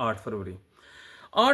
8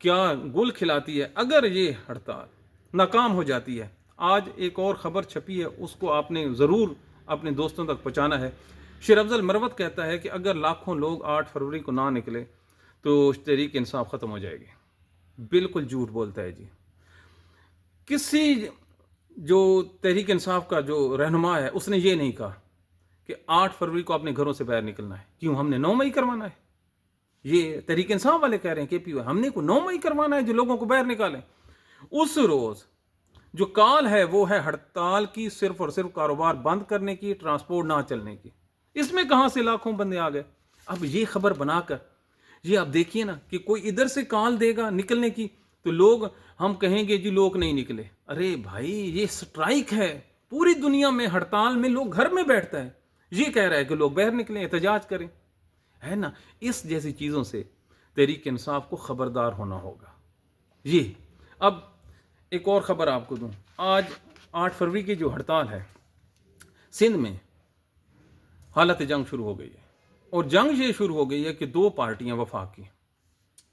کیا گل کھلاتی ہے اگر یہ ہڑتال ناکام ہو جاتی ہے۔ آج ایک اور خبر چھپی ہے، اس کو آپ نے ضرور اپنے دوستوں تک پہنچانا ہے۔ شیر افضل مروت کہتا ہے کہ اگر لاکھوں لوگ 8 فروری کو نہ نکلے تو تحریک انصاف ختم ہو جائے گی۔ بالکل جھوٹ بولتا ہے جی۔ کسی جو تحریک انصاف کا جو رہنما ہے اس نے یہ نہیں کہا کہ 8 فروری کو اپنے گھروں سے باہر نکلنا ہے۔ کیوں؟ ہم نے 9 مئی کروانا ہے؟ یہ تحریک انصاف والے کہہ رہے ہیں کہ پی ہم نے کو 9 مئی کروانا ہے جو لوگوں کو باہر نکالیں۔ اس روز جو کال ہے وہ ہے ہڑتال کی، صرف اور صرف کاروبار بند کرنے کی، ٹرانسپورٹ نہ چلنے کی۔ اس میں کہاں سے لاکھوں بندے آ گئے؟ اب یہ خبر بنا کر یہ آپ دیکھیے نا کہ کوئی ادھر سے کال دے گا نکلنے کی تو لوگ ہم کہیں گے جی لوگ نہیں نکلے۔ ارے بھائی یہ سٹرائک ہے، پوری دنیا میں ہڑتال میں لوگ گھر میں بیٹھتا ہے، یہ کہہ رہا ہے کہ لوگ باہر نکلیں، احتجاج کریں، ہے نا؟ اس جیسی چیزوں سے تحریک انصاف کو خبردار ہونا ہوگا۔ یہ اب ایک اور خبر آپ کو دوں، آج 8 فروری کی جو ہڑتال ہے، سندھ میں حالت جنگ شروع ہو گئی ہے، اور جنگ یہ شروع ہو گئی ہے کہ 2 پارٹیاں وفاق کی،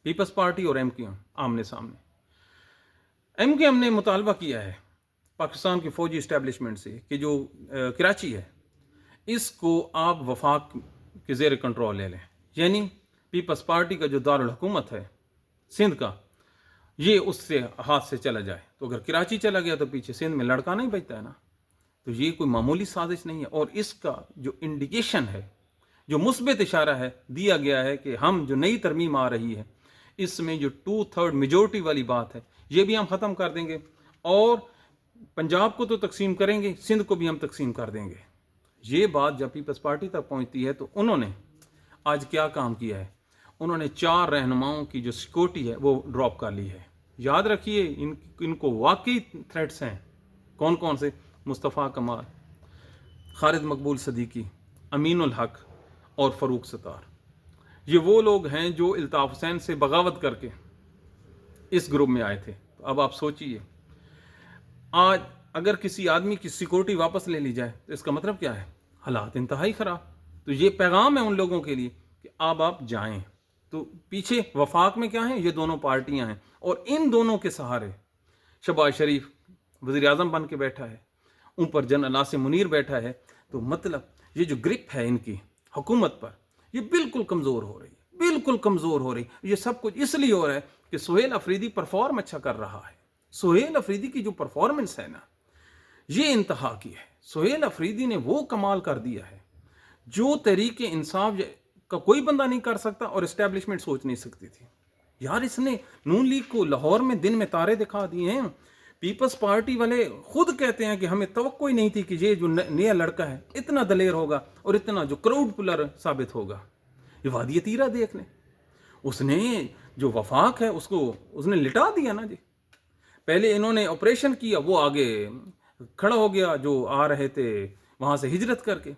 پیپلز پارٹی اور ایم کیو ایم آمنے سامنے۔ ایم کیو ایم نے مطالبہ کیا ہے پاکستان کی فوجی اسٹیبلشمنٹ سے کہ جو کراچی ہے اس کو آپ وفاق کے زیر کنٹرول لے لیں، یعنی پیپلز پارٹی کا جو دارالحکومت ہے سندھ کا یہ اس سے ہاتھ سے چلا جائے۔ تو اگر کراچی چلا گیا تو پیچھے سندھ میں لڑکا نہیں بچتا ہے نا۔ تو یہ کوئی معمولی سازش نہیں ہے، اور اس کا جو انڈیکیشن ہے، جو مثبت اشارہ ہے دیا گیا ہے کہ ہم جو نئی ترمیم آ رہی ہے اس میں جو 2/3 میجورٹی والی بات ہے یہ بھی ہم ختم کر دیں گے، اور پنجاب کو تو تقسیم کریں گے، سندھ کو بھی ہم تقسیم کر دیں گے۔ یہ بات جب پیپلز پارٹی تک پہنچتی ہے تو انہوں نے آج کیا کام کیا ہے، انہوں نے 4 رہنماؤں کی جو سیکورٹی ہے وہ ڈراپ کر لی ہے۔ یاد رکھیے ان کو واقعی تھریٹس ہیں، کون کون سے؟ مصطفیٰ کمال، خالد مقبول صدیقی، امین الحق اور فاروق ستار۔ یہ وہ لوگ ہیں جو الطاف حسین سے بغاوت کر کے اس گروپ میں آئے تھے۔ تو اب آپ سوچئے، آج اگر کسی آدمی کی سیکورٹی واپس لے لی جائے تو اس کا مطلب کیا ہے؟ حالات انتہائی خراب۔ تو یہ پیغام ہے ان لوگوں کے لیے کہ اب آپ جائیں۔ تو پیچھے وفاق میں کیا ہیں؟ یہ دونوں پارٹیاں ہیں، اور ان دونوں کے سہارے شہباز شریف وزیر اعظم بن کے بیٹھا ہے، اوپر جنرل عاصم منیر بیٹھا ہے۔ تو مطلب یہ جو گرپ ہے ان کی حکومت پر یہ بالکل کمزور ہو رہی ہے، بالکل کمزور ہو رہی ہے۔ یہ سب کچھ اس لیے ہو رہا ہے کہ سہیل افریدی پرفارم اچھا کر رہا ہے۔ سہیل افریدی کی جو پرفارمنس ہے نا یہ انتہا کی ہے۔ سہیل افریدی نے وہ کمال کر دیا ہے جو تحریک انصاف کا کوئی بندہ نہیں کر سکتا اور اسٹیبلشمنٹ سوچ نہیں سکتی تھی۔ یار اس نے نون لیگ کو لاہور میں دن میں تارے دکھا دیے ہیں۔ پیپلز پارٹی والے خود کہتے ہیں کہ ہمیں توقع ہی نہیں تھی کہ یہ جو نیا لڑکا ہے اتنا دلیر ہوگا اور اتنا جو کراؤڈ پلر ثابت ہوگا۔ یہ وادی تیرہ دیکھ لیں، اس نے جو وفاق ہے اس نے لٹا دیا نا جی۔ پہلے انہوں نے آپریشن کیا، وہ آگے کھڑا ہو گیا جو آ رہے تھے وہاں سے ہجرت کر کے،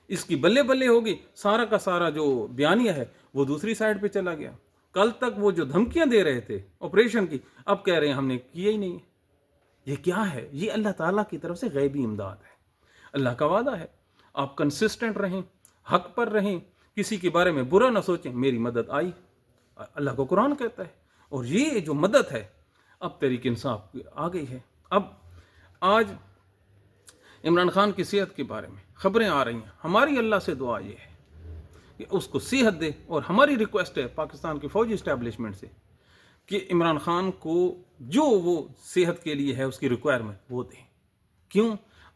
اس کی بلے بلے ہوگی، سارا کا سارا جو بیانیہ ہے وہ دوسری سائڈ پہ چلا گیا۔ کل تک وہ جو دھمکیاں دے رہے تھے آپریشن کی، اب کہہ رہے ہیں ہم نے کیا ہی نہیں ہے۔ یہ کیا ہے؟ یہ اللہ تعالیٰ کی طرف سے غیبی امداد ہے، اللہ کا وعدہ ہے۔ آپ کنسسٹنٹ رہیں، حق پر رہیں، کسی کے بارے میں برا نہ سوچیں، میری مدد آئی، اللہ کو قرآن کہتا ہے۔ اور یہ جو مدد ہے اب تحریک انصاف آ گئی ہے۔ اب آج عمران خان کی صحت کے بارے میں خبریں آ رہی ہیں، ہماری اللہ سے دعا یہ ہے کہ اس کو صحت دے، اور ہماری ریکویسٹ ہے پاکستان کی فوجی اسٹیبلشمنٹ سے کہ عمران خان کو جو وہ صحت کے لیے ہے اس کی ریکوائرمنٹ وہ دیں۔ کیوں؟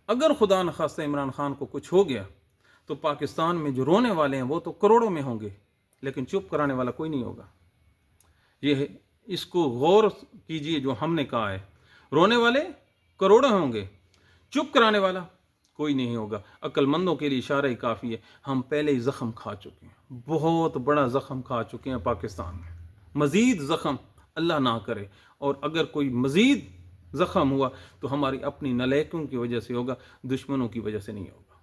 اگر خدا نخواستہ عمران خان کو کچھ ہو گیا تو پاکستان میں جو رونے والے ہیں وہ تو کروڑوں میں ہوں گے، لیکن چپ کرانے والا کوئی نہیں ہوگا۔ یہ ہے، اس کو غور کیجئے جو ہم نے کہا ہے، رونے والے کروڑوں ہوں گے، چپ کرانے والا کوئی نہیں ہوگا۔ عقل مندوں کے لیے اشارہ ہی کافی ہے، ہم پہلے ہی زخم کھا چکے ہیں، بہت بڑا زخم کھا چکے ہیں پاکستان میں، مزید زخم اللہ نہ کرے، اور اگر کوئی مزید زخم ہوا تو ہماری اپنی نالائکیوں کی وجہ سے ہوگا، دشمنوں کی وجہ سے نہیں ہوگا۔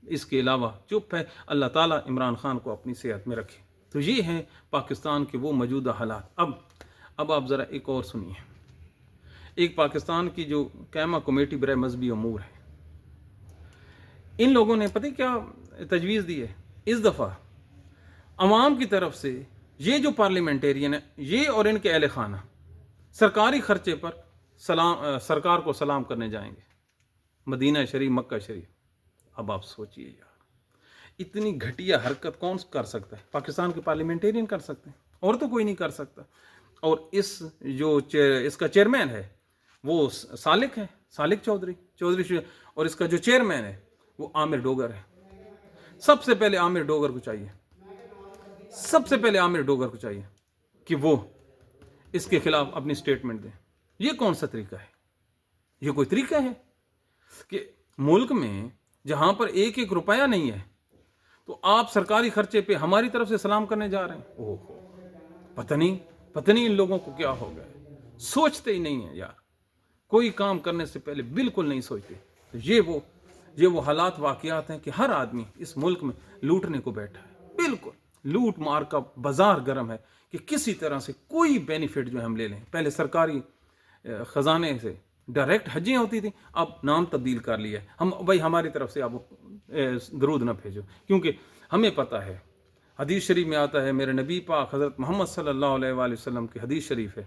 اس کے علاوہ چپ ہے، اللہ تعالیٰ عمران خان کو اپنی صحت میں رکھے۔ تو یہ ہیں پاکستان کے وہ موجودہ حالات۔ اب آپ ذرا ایک اور سنیے، ایک پاکستان کی جو قائمہ کمیٹی برائے مذہبی امور ہے، ان لوگوں نے پتہ کیا تجویز دی ہے؟ اس دفعہ عوام کی طرف سے یہ جو پارلیمنٹیرین ہے یہ اور ان کے اہل خانہ سرکاری خرچے پر سرکار کو سلام کرنے جائیں گے مدینہ شریف مکہ شریف. اب آپ سوچئے یار اتنی گھٹیا حرکت کون کر سکتا ہے؟ پاکستان کے پارلیمنٹیرین کر سکتے ہیں اور تو کوئی نہیں کر سکتا. اور اس کا چیئرمین ہے وہ سالک ہے، سالک چودھری اور اس کا جو چیئرمین ہے وہ عامر ڈوگر ہے. سب سے پہلے عامر ڈوگر کو چاہیے کہ وہ اس کے خلاف اپنی سٹیٹمنٹ دیں. یہ کون سا طریقہ ہے؟ یہ کوئی طریقہ ہے کہ ملک میں جہاں پر ایک ایک روپیہ نہیں ہے تو آپ سرکاری خرچے پہ ہماری طرف سے سلام کرنے جا رہے ہیں؟ اوہ پتہ نہیں ان لوگوں کو کیا ہو گیا ہے. سوچتے ہی نہیں ہیں یار، کوئی کام کرنے سے پہلے بالکل نہیں سوچتے. تو یہ وہ حالات واقعات ہیں کہ ہر آدمی اس ملک میں لوٹنے کو بیٹھا ہے. بالکل لوٹ مار کا بازار گرم ہے کہ کسی طرح سے کوئی بینیفٹ جو ہم لے لیں. پہلے سرکاری خزانے سے ڈائریکٹ حجیں ہوتی تھیں، اب نام تبدیل کر لیا ہے. بھائی ہماری طرف سے آپ درود نہ بھیجو، کیونکہ ہمیں پتہ ہے حدیث شریف میں آتا ہے، میرے نبی پاک حضرت محمد صلی اللہ علیہ وآلہ وسلم کی حدیث شریف ہے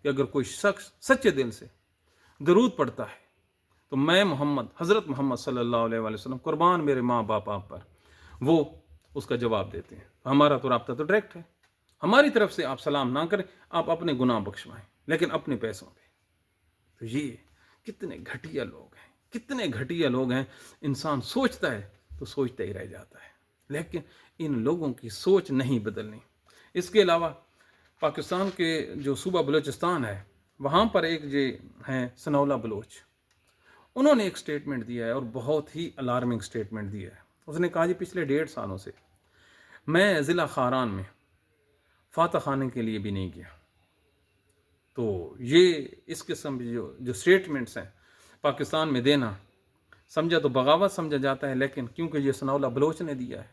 کہ اگر کوئی شخص سچے دل سے درود پڑھتا ہے تو میں حضرت محمد صلی اللہ علیہ وآلہ وسلم قربان میرے ماں باپ آپ پر، وہ اس کا جواب دیتے ہیں. ہمارا تو رابطہ تو ڈائریکٹ ہے. ہماری طرف سے آپ سلام نہ کریں، آپ اپنے گناہ بخشوائیں لیکن اپنے پیسوں پہ. تو یہ کتنے گھٹیا لوگ ہیں. انسان سوچتا ہے تو سوچتا ہی رہ جاتا ہے، لیکن ان لوگوں کی سوچ نہیں بدلنی. اس کے علاوہ پاکستان کے جو صوبہ بلوچستان ہے وہاں پر ایک جو ہیں سنولا بلوچ، انہوں نے ایک سٹیٹمنٹ دیا ہے اور بہت ہی الارمنگ سٹیٹمنٹ دیا ہے. اس نے کہا جی پچھلے 1.5 سالوں سے میں ضلع خاران میں فاتح خانے کے لیے بھی نہیں گیا. تو یہ اس قسم جو سٹیٹمنٹس ہیں پاکستان میں دینا سمجھا تو بغاوت سمجھا جاتا ہے، لیکن کیونکہ یہ سنولا بلوچ نے دیا ہے،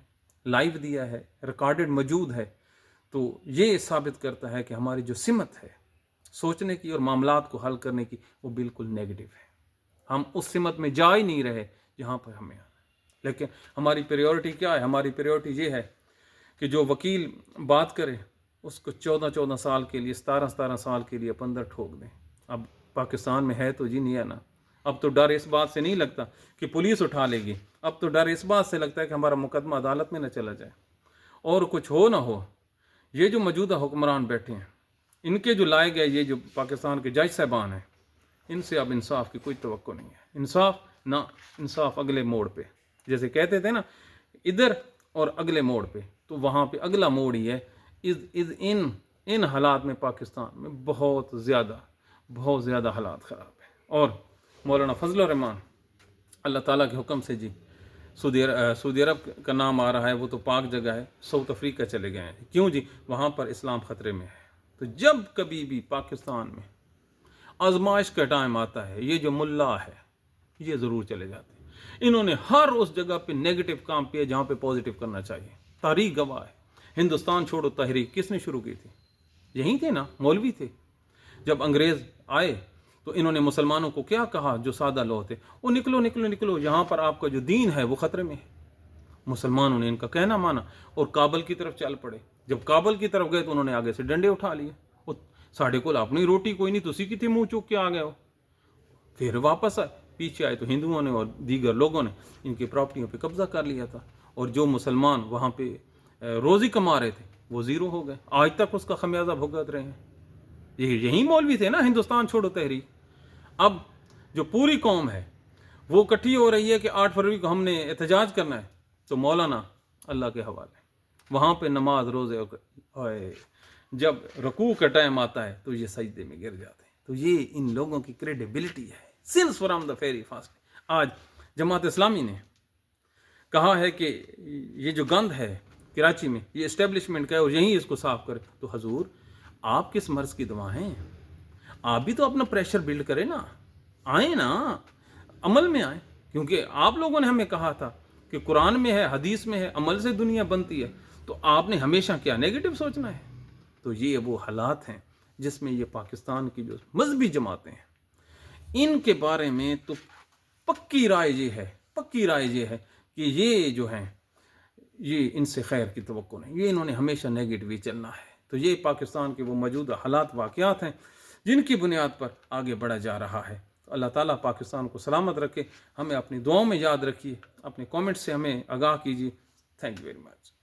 لائیو دیا ہے، ریکارڈڈ موجود ہے، تو یہ ثابت کرتا ہے کہ ہماری جو سمت ہے سوچنے کی اور معاملات کو حل کرنے کی وہ بالکل نیگیٹو ہے. ہم اس سمت میں جا ہی نہیں رہے جہاں پر ہمیں آنا ہے. لیکن ہماری پریورٹی کیا ہے؟ ہماری پریورٹی یہ ہے کہ جو وکیل بات کرے اس کو 14 سال کے لیے 17 سال کے لیے اندر ٹھوک دیں. اب پاکستان میں ہے تو جی نہیں ہے نا. اب تو ڈر اس بات سے نہیں لگتا کہ پولیس اٹھا لے گی، اب تو ڈر اس بات سے لگتا ہے کہ ہمارا مقدمہ عدالت میں نہ چلا جائے اور کچھ ہو نہ ہو. یہ جو موجودہ حکمران بیٹھے ہیں، ان کے جو لائے گئے یہ جو پاکستان کے جج صاحبان ہیں، ان سے اب انصاف کی کوئی توقع نہیں ہے. انصاف اگلے موڑ پہ، جیسے کہتے تھے نا ادھر اور اگلے موڑ پہ، تو وہاں پہ اگلا موڑ ہی ہے. ان حالات میں پاکستان میں بہت زیادہ حالات خراب ہیں. اور مولانا فضل الرحمان اللہ تعالیٰ کے حکم سے جی سعودی عرب کا نام آ رہا ہے، وہ تو پاک جگہ ہے، ساؤتھ افریقہ چلے گئے ہیں. کیوں جی؟ وہاں پر اسلام خطرے میں ہے. تو جب کبھی بھی پاکستان میں آزمائش کا ٹائم آتا ہے، یہ جو ملا ہے یہ ضرور چلے جاتے ہیں. انہوں نے ہر اس جگہ پہ نیگیٹو کام کیا جہاں پہ پازیٹیو کرنا چاہیے. تاریخ گواہ ہے. ہندوستان چھوڑو تحریک کس نے شروع کی تھی؟ یہی تھے نا، مولوی تھے. جب انگریز آئے تو انہوں نے مسلمانوں کو کیا کہا؟ جو سادہ لوگ تھے، وہ نکلو، یہاں پر آپ کا جو دین ہے وہ خطرے میں ہے. مسلمانوں نے ان کا کہنا مانا اور کابل کی طرف چل پڑے. جب کابل کی طرف گئے تو انہوں نے آگے سے ڈنڈے اٹھا لیے. ساڑھے کو اپنی روٹی کوئی نہیں، تو اسی کی تھی منہ چوک کے آ گئے ہو. پھر واپس پیچھے آئے تو ہندوؤں نے اور دیگر لوگوں نے ان کی پراپرٹیوں پہ قبضہ کر لیا تھا، اور جو مسلمان وہاں پہ روزی کما رہے تھے وہ زیرو ہو گئے. آج تک اس کا خمیازہ بھگت رہے ہیں. یہی مولوی تھے نا ہندوستان چھوڑو تحریک. اب جو پوری قوم ہے وہ اکٹھی ہو رہی ہے کہ 8 فروری کو ہم نے احتجاج کرنا ہے، تو مولانا اللہ کے حوالے وہاں پہ نماز روزے جب رکوع کا ٹائم آتا ہے تو یہ سجدے میں گر جاتے ہیں. تو یہ ان لوگوں کی کریڈیبلٹی ہے. Since from the very first. آج جماعت اسلامی نے کہا ہے کہ یہ جو گند ہے کراچی میں یہ اسٹیبلشمنٹ کا ہے اور یہیں اس کو صاف کرے. تو حضور آپ کس مرض کی دوا ہیں؟ آپ بھی تو اپنا پریشر بلڈ کریں نا، آئیں نا، عمل میں آئیں. کیونکہ آپ لوگوں نے ہمیں کہا تھا کہ قرآن میں ہے، حدیث میں ہے، عمل سے دنیا بنتی ہے. تو آپ نے ہمیشہ کیا نیگیٹو سوچنا ہے؟ تو یہ وہ حالات ہیں جس میں یہ پاکستان کی جو مذہبی جماعتیں ہیں ان کے بارے میں تو پکی رائے یہ ہے کہ یہ جو ہیں یہ ان سے خیر کی توقع نہیں. یہ انہوں نے ہمیشہ نیگیٹو ہی چلنا ہے. تو یہ پاکستان کے وہ موجودہ حالات واقعات ہیں جن کی بنیاد پر آگے بڑھا جا رہا ہے. تو اللہ تعالیٰ پاکستان کو سلامت رکھے. ہمیں اپنی دعاؤں میں یاد رکھیے. اپنے کامنٹ سے ہمیں آگاہ کیجیے. Thank you very much.